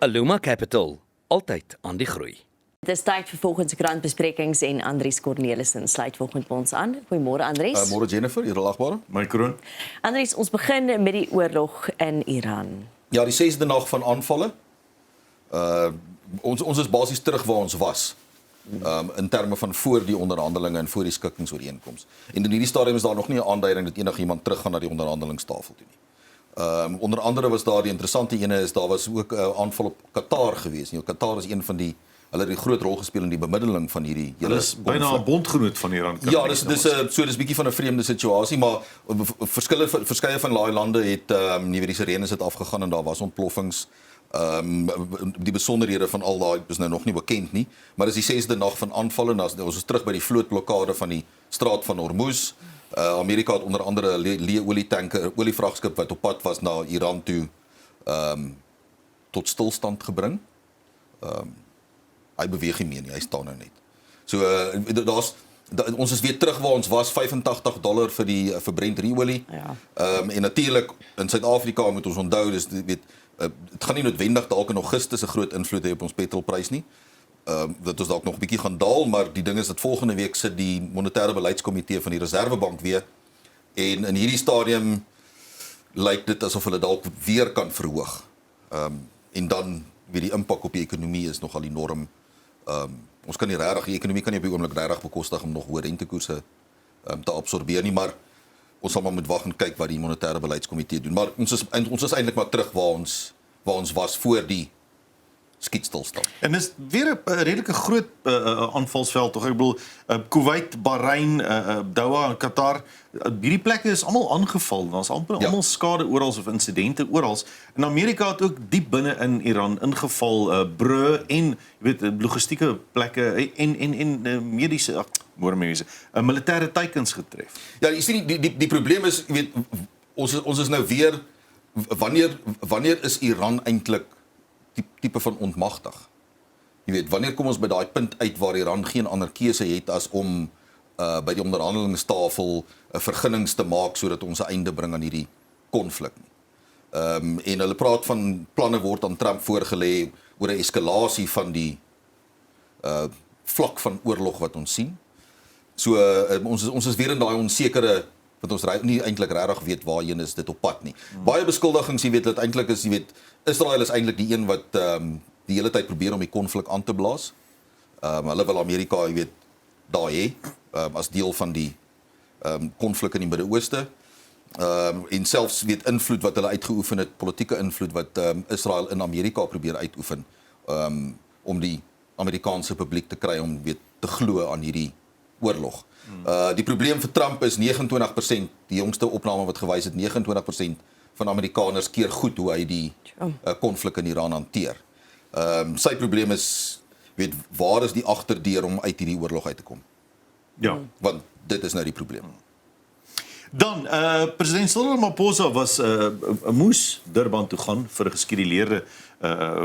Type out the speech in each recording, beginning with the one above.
Aluma Capital, altyd aan die groei. Het is tyd vir volgens krantbesprekings en Andries Cornelissen sluit volgens ons aan. Goeiemôre Andries. Môre Jennifer, hier lagbare. My kroon. Andries, ons begin met die oorlog in Iran. Ja, die 6de nag van aanvalle. Ons is basies terug waar ons was. In terme van voor die onderhandelinge en voor die skikkingsooreenkoms. En in hierdie stadium is daar nog nie 'n aanduiding dat enigiemand teruggaan na die onderhandelingstafel toe nie. Onder andere was daar die interessante ene is daar was ook 'n aanval op Qatar gewees. Qatar is een van die hulle het 'n groot rol gespeel in die bemiddeling van hierdie hele. Hulle is byna 'n bondgenoot van Iran. Ja, dis bietjie van 'n vreemde situasie, maar verskeie van daai lande het nuwe die sirenes het afgegaan en daar was ontploffings. Die besonderhede van al daai is nou nog nie bekend nie, maar dis die 6de nag van aanvalle en ons is terug by die vlootblokkade van die straat van Hormuz. Amerika het onder andere 'n leë olietanker, olievragskip wat op pad was na Iran toe tot stilstand gebring. Hy beweeg nie meer nie, hy staan nou net. So ons is weer terug waar ons was, $85 vir die Brent ruolie. Ja. En natuurlik in Suid-Afrika moet ons onthou, dis dit gaan nie noodwendig dalk in Augustus 'n groot invloed hê op ons petrolprys nie. Dat ons dalk nog 'n bietjie gaan daal, maar die ding is dat volgende week sit die monetêre beleidskomitee van die Reservebank weer en in hierdie stadium lyk dit asof hulle dalk weer kan verhoog. En dan weer die impak op die ekonomie is nogal enorm. Ons kan nie regtig, die ekonomie kan nie op die oomblik regtig bekostig om nog hoë rentekoerse te absorbeer nie, maar ons sal maar moet wag en kyk wat die monetêre beleidskomitee doen. Maar ons is eintlik maar terug waar ons was voor die skietstilstand. En dis weer 'n redelike groot aanvalsveld tog. Ek bedoel Kuwait, Bahrein, Doha en Qatar, hierdie plekke is almal aangeval. Daar's almal skade oral of insidente oral. En Amerika het ook diep binne in Iran ingeval, brûe en logistieke plekke en mediese militêre teikens getref. Ja, jy sien die probleem is, ons is nou weer wanneer is Iran eintlik tipe van ontmagtig. Wanneer kom ons by daai punt uit waar Iran geen ander keuse het as om by die onderhandelingstafel vergunnings te maak sodat ons 'n einde bring aan hierdie konflik nie. En hulle praat van planne word aan Trump voorgelê oor 'n eskalasie van die vlak van oorlog wat ons sien. So ons is weer in daai onsekere wat ons nie eintlik regtig weet waarheen is dit op pad nie. Baie beskuldigings, dat eintlik is, Israel is eintlik die een wat die hele tyd probeer om die konflik aan te blaas. Hulle wil Amerika, daar hê as deel van die konflik in die Midde-Ooste. En selfs invloed wat hulle uitgeoefen het, politieke invloed wat Israel in Amerika probeer uitoefen om die Amerikaanse publiek te kry om te glo aan hierdie oorlog. Die probleem vir Trump is 29%, die jongste opname wat gewys het, 29% van Amerikaners keer goed hoe hy die konflik in Iran hanteer. Sy probleem is, waar is die agterdeur om uit hierdie oorlog uit te kom? Ja. Want dit is nou die probleem. Dan, president Cyril Ramaphosa moes Durban toe gaan vir 'n geskeduleerde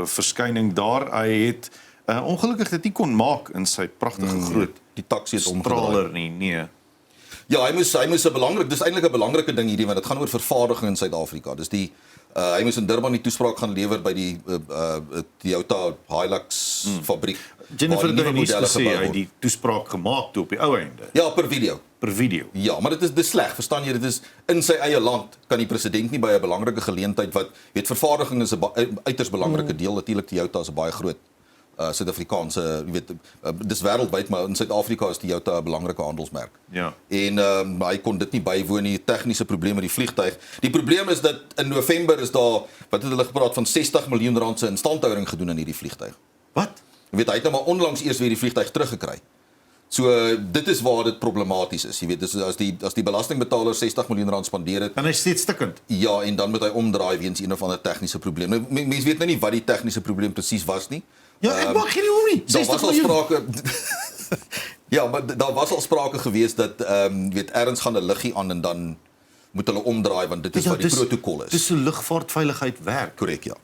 verskyning daar. Hy het ongelukkig dit nie kon maak in sy pragtige groot die taxi het omgedraai nie. Nee. Ja, hy moes 'n belangrik, dis eintlik 'n belangrike ding hierdie, want dit gaan oor vervaardiging in Suid-Afrika. Dis hy moes in Durban die toespraak gaan lewer by die Toyota Hilux fabriek. Jennifer het nie gesê hy het die toespraak gemaak toe op die ou einde. Ja, per video. Ja, maar dit is sleg, verstaan jy? Dit is in sy eie land kan die president nie by 'n belangrike geleentheid wat vervaardiging is 'n uiters belangrike deel. Natuurlik Toyota is 'n baie groot Suid-Afrikaanse, dis wêreldwyd, maar in Suid-Afrika is die Toyota 'n belangrike handelsmerk. Ja. En hy kon dit nie bywoon nie, tegniese probleme met die vliegtuig. Die probleem is dat in November is daar, wat het hulle gepraat van R60 miljoen se instandhouding gedoen aan hierdie vliegtuig. Wat? Hy het nou maar onlangs eers weer die vliegtuig teruggekry. So dit is waar dit problematies is. Dis as die belastingbetaler R60 miljoen spandeer het. En hy steeds stikkend. Ja, en dan moet hy omdraai weens een of ander tegniese probleem. Nou, mense weet nou nie wat die tegniese probleem presies was nie. Ja, ek mag geen om nie. Daar was al sprake ja, maar daar was al sprake gewees dat erns gaan 'n liggie aan en dan moet hulle omdraai want dit is wat die protokol is. Dis so lugvaartveiligheid werk. Korrek, ja.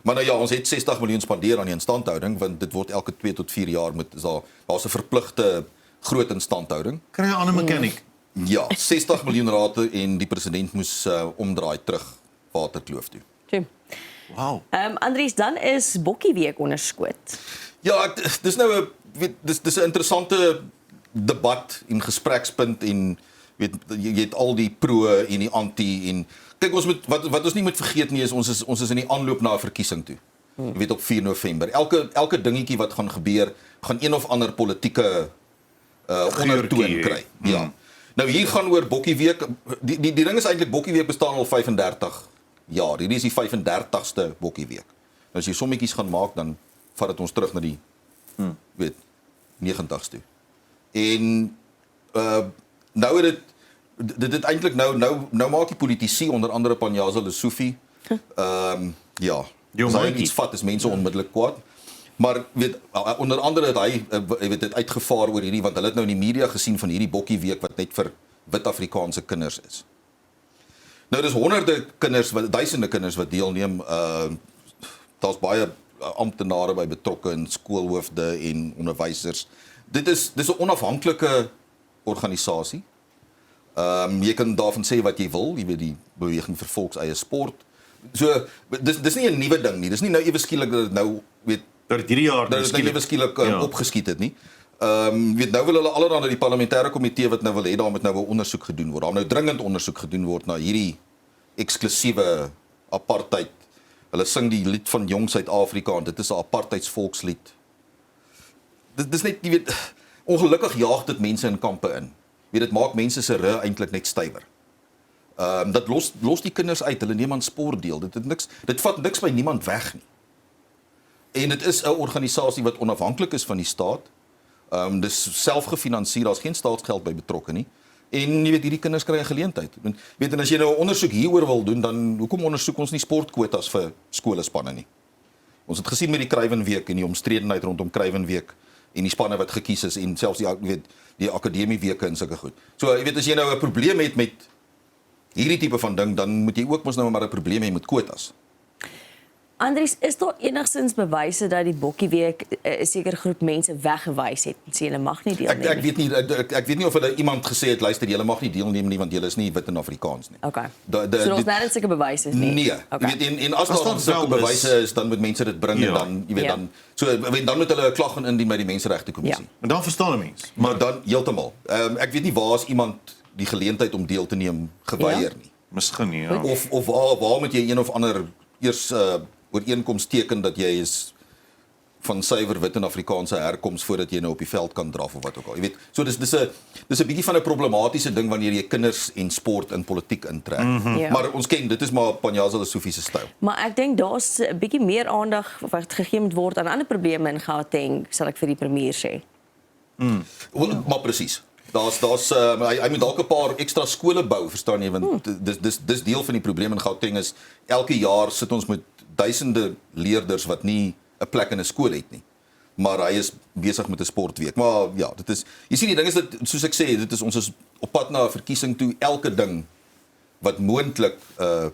Maar nou ja, ons het R60 miljoen spandeer aan die instandhouding want dit word elke 2 tot 4 jaar daar's 'n verpligte groot instandhouding. Kry 'n ander mechanic. Ja, R60 miljoen en die president moes omdraai terug Waterkloof toe. Wow. Andries, dan is Bokkieweek onderskoot. Ja, dis nou 'n dis 'n interessante debat en gesprekspunt en jy het al die pro en die anti en kyk ons moet wat ons nie moet vergeet nie is ons is in die aanloop na 'n verkiesing toe. Jy weet op 4 November. Elke dingetjie wat gaan gebeur, gaan een of ander politieke ondertoon kry. Ja. Nou hier gaan oor Bokkieweek. Die ding is eintlik Bokkieweek bestaan al 35 jaar. Hierdie is die 35ste Bokkieweek. Nou as jy sommetjies gaan maak dan vat dit ons terug na die weet 90s toe. En nou het dit eintlik nou maak die politici onder andere Panyaza Lesufi ja, as hy iets vat is mense onmiddellik kwaad. Maar weet onder andere het hy weet dit uitgevaar oor hierdie want hulle het nou in die media gesien van hierdie Bokkieweek wat net vir wit Afrikaanse kinders is. Nou dis honderde kinders, duisende kinders wat deelneem. Daar's baie amptenare by betrokke en skoolhoofde en onderwysers. Dis 'n onafhanklike organisasie. Jy kan daarvan sê wat jy wil, jy weet die beweging vir volkseie sport. So dis nie 'n nuwe ding nie. Dis nie nou ewe skielik dat dit nou weet Dat hierdie jaar dat dit ewe skielik opgeskiet het nie. Weet nou wil hulle allerhande die parlementêre komitee wat nou wil hê daar moet nou 'n ondersoek gedoen word. Daar nou dringend ondersoek gedoen word na hierdie eksklusiewe apartheid. Hulle sing die lied van Jong Suid-Afrika en dit is 'n apartheidsvolkslied. Dis net jy weet ongelukkig jaag dit mense in kampe in. Weet dit maak mense se rug eintlik net stywer. Dat los die kinders uit, hulle neem aan sport deel. Dit vat niks by niemand weg nie. En dit is 'n organisasie wat onafhanklik is van die staat. Dis selfgefinansier, daar's geen staatsgeld by betrokke nie. En jy weet hierdie kinders kry 'n geleentheid. Weet en as jy nou 'n ondersoek hieroor wil doen, dan hoekom ondersoek ons nie sportkwotas vir skolespanne nie? Ons het gesien met die Kruiwenweek en die omstredenheid rondom Kruiwenweek en die spanne wat gekies is en selfs die akademieweke en sulke goed. So jy weet as jy nou 'n probleem het met hierdie tipe van ding, dan moet jy ook mos nou maar 'n probleem hê met kwotas. Andries, is daar enigstens bewyse dat die Bokkieweek 'n sekere groep mense weggewys het en sê hulle mag nie deelneem nie? Ek weet nie of hulle iemand gesê het luister julle mag nie deelneem nie want julle is nie wit en Afrikaans nie. Okay. So daar's net sulke bewyse nie. Nee. Okay. Jy weet en as daar sulke bewyse is, dan moet mense dit bring en dan jy weet dan moet hulle 'n klag gaan indien by die Menseregte Kommissie. En dan verstaan 'n mens. Maar dan heeltemal. Ek weet nie waar is iemand die geleentheid om deel te neem geweier nie. Miskien nie, ja. Of waar moet jy een of ander eers ooreenkoms teken dat jy is van suiwer wit en Afrikaanse herkoms voordat jy nou op die veld kan draf of wat ook al. Jy weet, so dis 'n bietjie van 'n problematiese ding wanneer jy kinders en sport in politiek intrek. Ja. Maar ons ken, dit is maar Panyaza Lesufi se styl. Maar ek dink daar's 'n bietjie meer aandag wat gegee moet word aan ander probleme in Gauteng, sal ek vir die premier sê. Maar presies. Hy moet dalk 'n paar ekstra skole bou, verstaan jy, want dis deel van die probleem in Gauteng is elke jaar sit ons met duisende leerders wat nie 'n plek in 'n skool het nie. Maar hy is besig met 'n sportweek. Maar ja, dit is jy sien die ding is dat soos ek sê, ons is op pad na 'n verkiesing toe. Elke ding wat moontlik 'n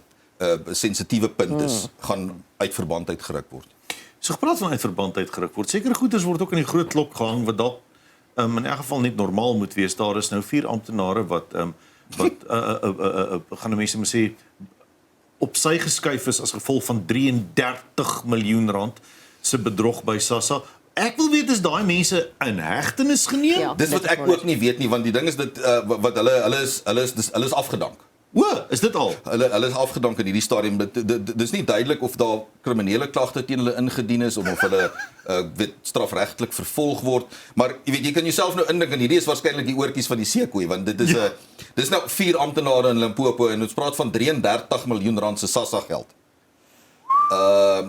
sensitiewe punt is, gaan uit verband uitgeruk word. So gepraat van uit verband uitgeruk word. Sekere goeders word ook in die groot klok gehang wat dalk in elk geval net normaal moet wees. Daar is nou 4 amptenare wat gaan mense moet sê op sy geskuif is as gevolg van 33 miljoen rand se bedrog by SASSA. Ek wil weet is daai mense in hegtenis geneem? Ja. Dis wat ek ook nie weet nie want die ding is dit wat hulle is afgedank. O, is dit al? Hulle is afgedank in hierdie stadium. Dis nie duidelik of daar kriminele klagte teen hulle ingedien is of hulle weet strafregtelik vervolg word. Maar jy weet jy kan jouself nou indink en hierdie is waarskynlik die oortjies van die seekoei want dit is dis nou 4 amptenare in Limpopo en ons praat van 33 miljoen rand se SASSA geld.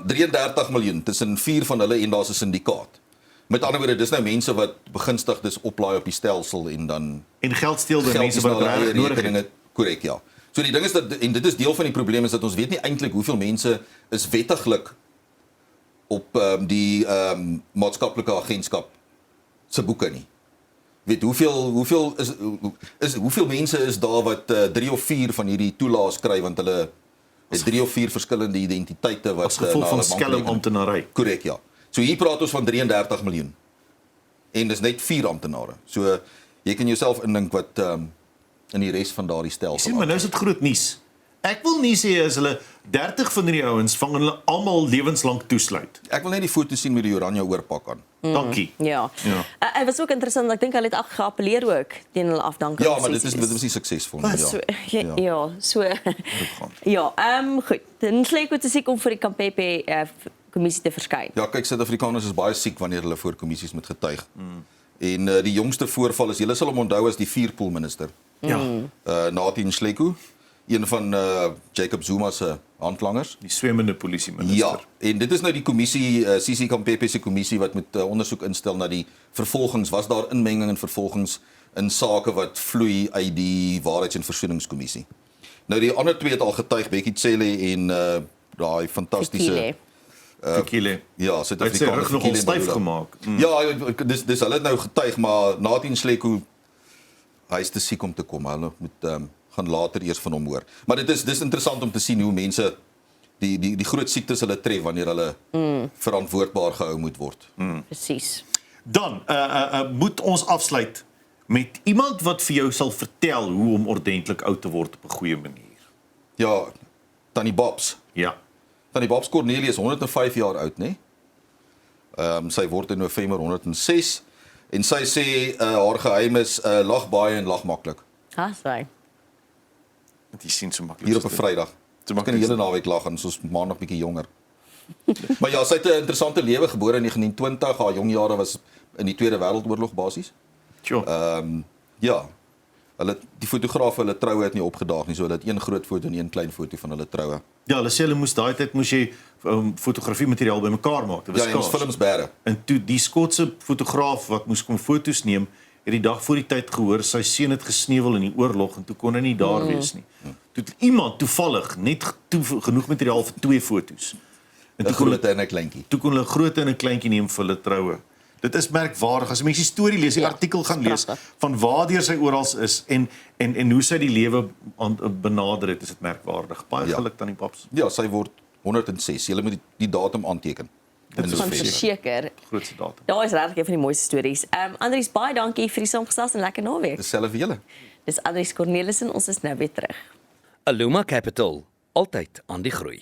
33 miljoen tussen 4 van hulle en daar's 'n syndikaat. Met ander woorde, dis nou mense wat begunstigdes oplaai op die stelsel en dan geld steel deur mense wat reg nodig het. Korrek, ja. So die ding is dat en dit is deel van die probleem is dat ons weet nie eintlik hoeveel mense is wettiglik op die maatskaplike agentskap se boeke nie. Weet hoeveel mense is daar wat 3 of 4 van hierdie toelaas kry want hulle het 3 of 4 verskillende identiteite wat as gevolg van skelm amptenary. Korrek, ja. So hier praat ons van 33 miljoen. En dis net 4 amptenare. So jy kan jouself indink wat in die res van daardie stelsel. Sien maar nou is dit groot nuus. Ek wil nie sê as hulle 30 van die ouens van hulle almal lewenslank toesluit. Ek wil net die foto sien met die oranje oorpak aan. Dankie. Ja. Ja. Dit was ook interessant, ek dink hulle het geappeleer ook teen hulle afdanking. Ja, maar dit is nie suksesvol nie. So, Ja. ja, so. Ja, goed. Dan Sleko te siek om vir die Kampepe kommissie te verskyn. Ja, kyk, Suid-Afrikaners is baie siek wanneer hulle voor kommissies moet getuig. En die jongste voorval is, julle sal hom onthou as die vuurpoel minister. Ja. Nathi Nhleko, een van Jacob Zuma se handlangers. Die swemmende polisieminister. Ja, en dit is nou die kommissie, CC Kampepe se kommissie wat met ondersoek instel na die vervolgings. Was daar inmenging en vervolgings in sake wat vloei uit die Waarheids- en Versoeningskommissie? Nou die ander twee het al getuig, Bekkie Cele en daai fantastiese Fikile. ja, Hy het sy Suid-Afrikaner rug nogal Fikile styf Mbalula. gemaak. Ja, dis hulle het nou getuig, maar Nathi Nhleko, hy is te siek om te kom. Hulle moet gaan later eers van hom hoor. Maar dis interessant om te sien hoe mense die groot siektes hulle tref wanneer hulle verantwoordbaar gehou moet word. Presies. Dan moet ons afsluit met iemand wat vir jou sal vertel hoe om ordentlik oud te word op 'n goeie manier. Ja, Tannie Babs. Ja. Tannie Babs Cornelie is 105 jaar oud, né? Sy word in November 106 en sy sê haar geheim is lag baie en lag maklik. Sorry. Want jy sien so maklik. Hier op 'n Vrydag. So Ons kan die hele naweek lag en ons maandag bietjie jonger. Maar ja, sy het 'n interessante lewe, gebore in 1920, haar jong jare was in die Tweede Wêreldoorlog basies. Sure. Ja. Die fotograwe, hulle troue het nie opgedaag nie, so hulle het een groot foto en een klein foto van hulle troue. Ja, hulle sê hulle moes daai tyd moes jy fotografie materiaal bymekaar maak. Dit was Ja, en ons skaars. films bære. En toe die Skotse fotograaf wat moes kom foto's neem, het die dag voor die tyd gehoor sy seun het gesneuwel in die oorlog en toe kon hy nie daar wees nie. Toe het iemand toevallig net genoeg materiaal vir 2 foto's. En 'n groot en 'n kleintjie. toe kon hulle 'n groot en 'n kleintjie neem vir hulle troue. Dit is merkwaardig. As jy mense die storie lees, die Ja, artikel gaan lees pragtig. van waardeur sy oral is en hoe sy die lewe benader het, is dit merkwaardig. Baie Ja. geluk aan die paps. Ja, sy word 106. Jy moet die datum aanteken. Dit is Van November. verseker. Grootste datum. Daar is regtig een van die mooiste stories. Andries, baie dankie vir die saamgesels en lekker naweek. Dieselfde vir julle. Dis Andries Cornelissen, ons is nou weer terug. Aluma Capital, altyd aan die groei.